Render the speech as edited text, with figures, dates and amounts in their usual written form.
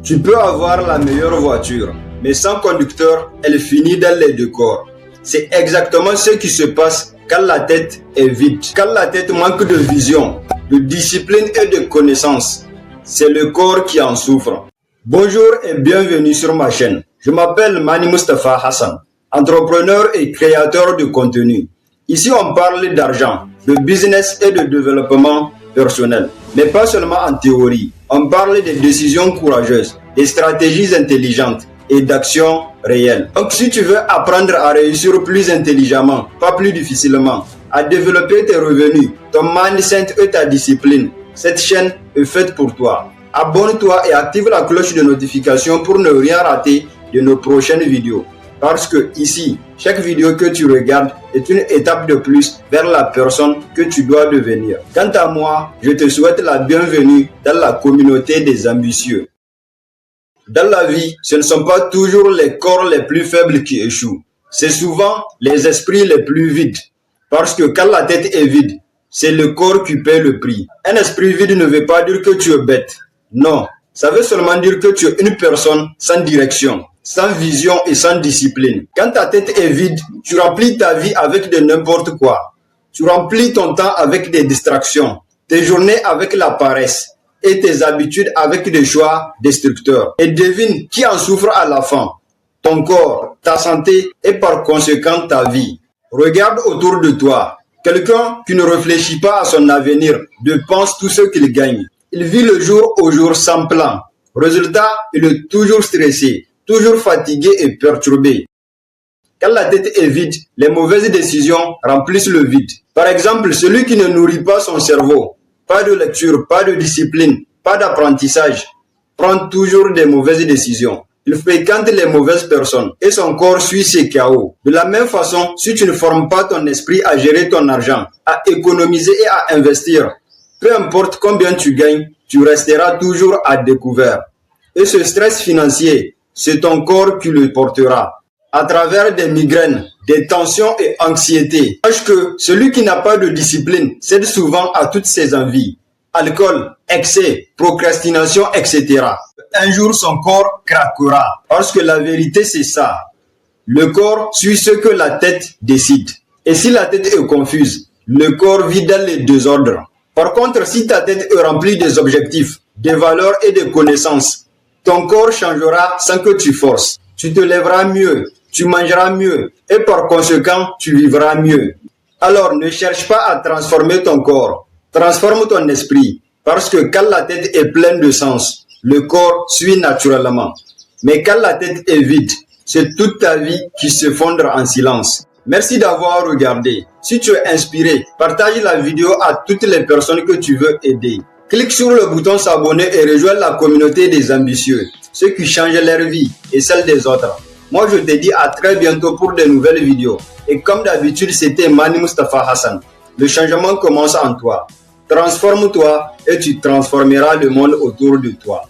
Tu peux avoir la meilleure voiture, mais sans conducteur, elle finit dans les décors. C'est exactement ce qui se passe quand la tête est vide. Quand la tête manque de vision, de discipline et de connaissances, c'est le corps qui en souffre. Bonjour et bienvenue sur ma chaîne. Je m'appelle Mani Mustafa Hassan, entrepreneur et créateur de contenu. Ici, on parle d'argent, de business et de développement personnel. Mais pas seulement en théorie. On parle des décisions courageuses, des stratégies intelligentes et d'actions réelles. Donc si tu veux apprendre à réussir plus intelligemment, pas plus difficilement, à développer tes revenus, ton mindset et ta discipline, cette chaîne est faite pour toi. Abonne-toi et active la cloche de notification pour ne rien rater de nos prochaines vidéos. Parce que ici, chaque vidéo que tu regardes est une étape de plus vers la personne que tu dois devenir. Quant à moi, je te souhaite la bienvenue dans la communauté des ambitieux. Dans la vie, ce ne sont pas toujours les corps les plus faibles qui échouent. C'est souvent les esprits les plus vides. Parce que quand la tête est vide, c'est le corps qui paie le prix. Un esprit vide ne veut pas dire que tu es bête. Non, ça veut seulement dire que tu es une personne sans direction, sans vision et sans discipline. Quand ta tête est vide, tu remplis ta vie avec de n'importe quoi. Tu remplis ton temps avec des distractions, tes journées avec la paresse et tes habitudes avec des choix destructeurs. Et devine qui en souffre à la fin. Ton corps, ta santé et par conséquent ta vie. Regarde autour de toi. Quelqu'un qui ne réfléchit pas à son avenir dépense tout ce qu'il gagne. Il vit le jour au jour sans plan. Résultat, il est toujours stressé, toujours fatigué et perturbé. Quand la tête est vide, les mauvaises décisions remplissent le vide. Par exemple, celui qui ne nourrit pas son cerveau, pas de lecture, pas de discipline, pas d'apprentissage, prend toujours des mauvaises décisions. Il fréquente les mauvaises personnes et son corps suit ses chaos. De la même façon, si tu ne formes pas ton esprit à gérer ton argent, à économiser et à investir, peu importe combien tu gagnes, tu resteras toujours à découvert. Et ce stress financier, c'est ton corps qui le portera. À travers des migraines, des tensions et anxiétés. Sache que celui qui n'a pas de discipline cède souvent à toutes ses envies. Alcool, excès, procrastination, etc. Un jour, son corps craquera. Parce que la vérité, c'est ça. Le corps suit ce que la tête décide. Et si la tête est confuse, le corps vit dans les désordres. Par contre, si ta tête est remplie des objectifs, des valeurs et des connaissances, ton corps changera sans que tu forces. Tu te lèveras mieux, tu mangeras mieux et par conséquent, tu vivras mieux. Alors, ne cherche pas à transformer ton corps. Transforme ton esprit. Parce que quand la tête est pleine de sens, le corps suit naturellement. Mais quand la tête est vide, c'est toute ta vie qui s'effondre en silence. Merci d'avoir regardé. Si tu es inspiré, partage la vidéo à toutes les personnes que tu veux aider. Clique sur le bouton s'abonner et rejoins la communauté des ambitieux, ceux qui changent leur vie et celle des autres. Moi, je te dis à très bientôt pour de nouvelles vidéos. Et comme d'habitude, c'était Mani Mustafa Hassan. Le changement commence en toi. Transforme-toi et tu transformeras le monde autour de toi.